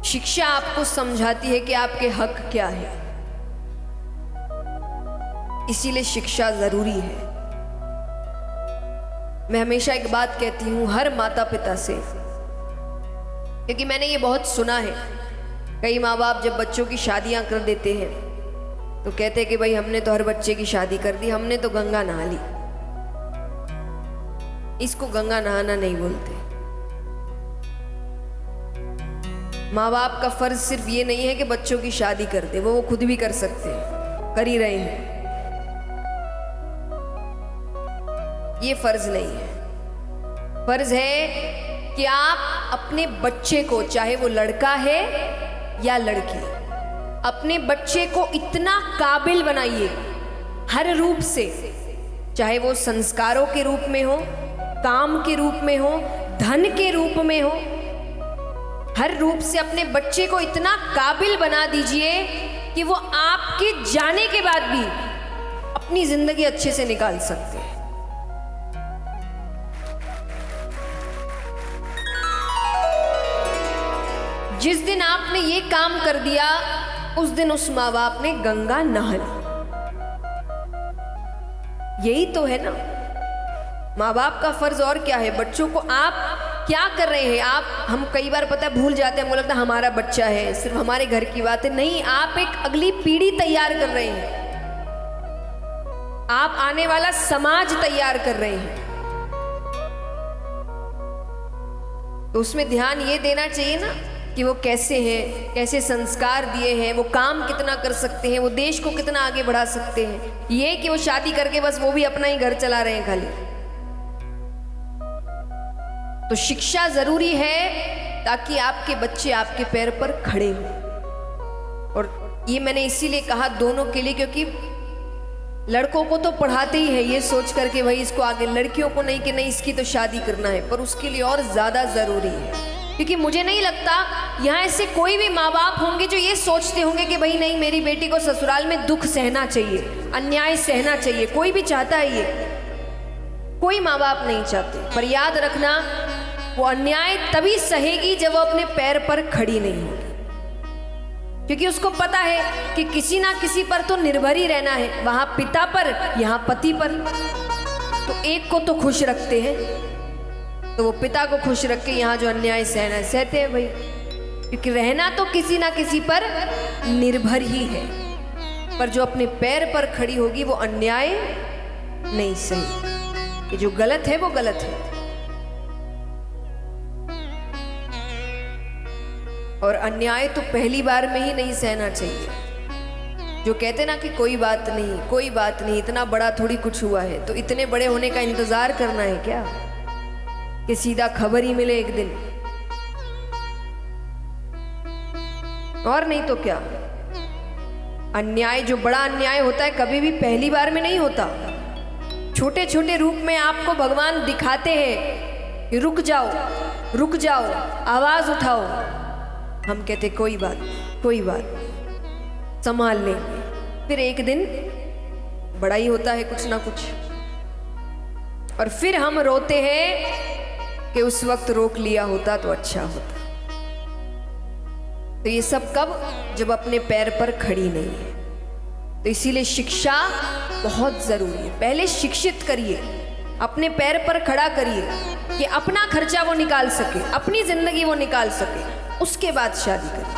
शिक्षा आपको समझाती है कि आपके हक क्या है, इसीलिए शिक्षा जरूरी है। मैं हमेशा एक बात कहती हूँ हर माता पिता से, क्योंकि मैंने ये बहुत सुना है। कई माँ बाप जब बच्चों की शादियां कर देते हैं तो कहते हैं कि भाई हमने तो हर बच्चे की शादी कर दी, हमने तो गंगा नहा ली। इसको गंगा नहाना नहीं बोलते। माँ बाप का फर्ज सिर्फ ये नहीं है कि बच्चों की शादी कर दे, वो खुद भी कर सकते हैं, कर ही रहे हैं। ये फर्ज नहीं है। फर्ज है कि आप अपने बच्चे को, चाहे वो लड़का है या लड़की, अपने बच्चे को इतना काबिल बनाइए हर रूप से, चाहे वो संस्कारों के रूप में हो, काम के रूप में हो, धन के रूप में हो, हर रूप से अपने बच्चे को इतना काबिल बना दीजिए कि वो आपके जाने के बाद भी अपनी जिंदगी अच्छे से निकाल सकते हैं। जिस दिन आपने ये काम कर दिया उस दिन उस माँ बाप ने गंगा नहा ली। यही तो है ना माँ बाप का फर्ज। और क्या है? बच्चों को आप क्या कर रहे हैं? हम कई बार पता है भूल जाते हैं, मुझे लगता है हमारा बच्चा है, सिर्फ हमारे घर की बात है। नहीं, आप एक अगली पीढ़ी तैयार कर रहे हैं, आप आने वाला समाज तैयार कर रहे हैं। तो उसमें ध्यान ये देना चाहिए ना कि वो कैसे हैं, कैसे संस्कार दिए हैं, वो काम कितना कर सकते हैं, वो देश को कितना आगे बढ़ा सकते हैं। ये कि वो शादी करके बस वो भी अपना ही घर चला रहे हैं खाली। तो शिक्षा जरूरी है ताकि आपके बच्चे आपके पैर पर खड़े हों। और ये मैंने इसीलिए कहा दोनों के लिए, क्योंकि लड़कों को तो पढ़ाते ही है ये सोच करके भाई इसको आगे, लड़कियों को नहीं कि नहीं इसकी तो शादी करना है, पर उसके लिए और ज्यादा जरूरी है। क्योंकि मुझे नहीं लगता यहाँ ऐसे कोई भी माँ बाप होंगे जो ये सोचते होंगे कि भाई नहीं मेरी बेटी को ससुराल में दुख सहना चाहिए, अन्याय सहना चाहिए। कोई भी चाहता है ये? कोई माँ बाप नहीं चाहते। पर याद रखना वो अन्याय तभी सहेगी जब वो अपने पैर पर खड़ी नहीं होगी, क्योंकि उसको पता है कि किसी ना किसी पर तो निर्भर ही रहना है, वहां पिता पर, यहाँ पति पर। तो एक को तो खुश रखते हैं, तो वो पिता को खुश रख के यहाँ जो अन्याय सहना है सहते हैं भाई, क्योंकि रहना तो किसी ना किसी पर निर्भर ही है। पर जो अपने पैर पर खड़ी होगी वो अन्याय नहीं सही। ये जो गलत है वो गलत है। और अन्याय तो पहली बार में ही नहीं सहना चाहिए। जो कहते ना कि कोई बात नहीं, कोई बात नहीं, इतना बड़ा थोड़ी कुछ हुआ है, तो इतने बड़े होने का इंतजार करना है क्या कि सीधा खबर ही मिले एक दिन? और नहीं तो क्या। अन्याय, जो बड़ा अन्याय होता है कभी भी पहली बार में नहीं होता। छोटे छोटे रूप में आपको भगवान दिखाते हैं कि रुक जाओ, रुक जाओ, आवाज उठाओ। हम कहते कोई बात, कोई बात, संभाल लेंगे। फिर एक दिन बड़ा ही होता है कुछ ना कुछ, और फिर हम रोते हैं कि उस वक्त रोक लिया होता तो अच्छा होता। तो ये सब कब? जब अपने पैर पर खड़ी नहीं है। तो इसीलिए शिक्षा बहुत जरूरी है। पहले शिक्षित करिए, अपने पैर पर खड़ा करिए कि अपना खर्चा वो निकाल सके, अपनी जिंदगी वो निकाल सके, उसके बाद शादी करें।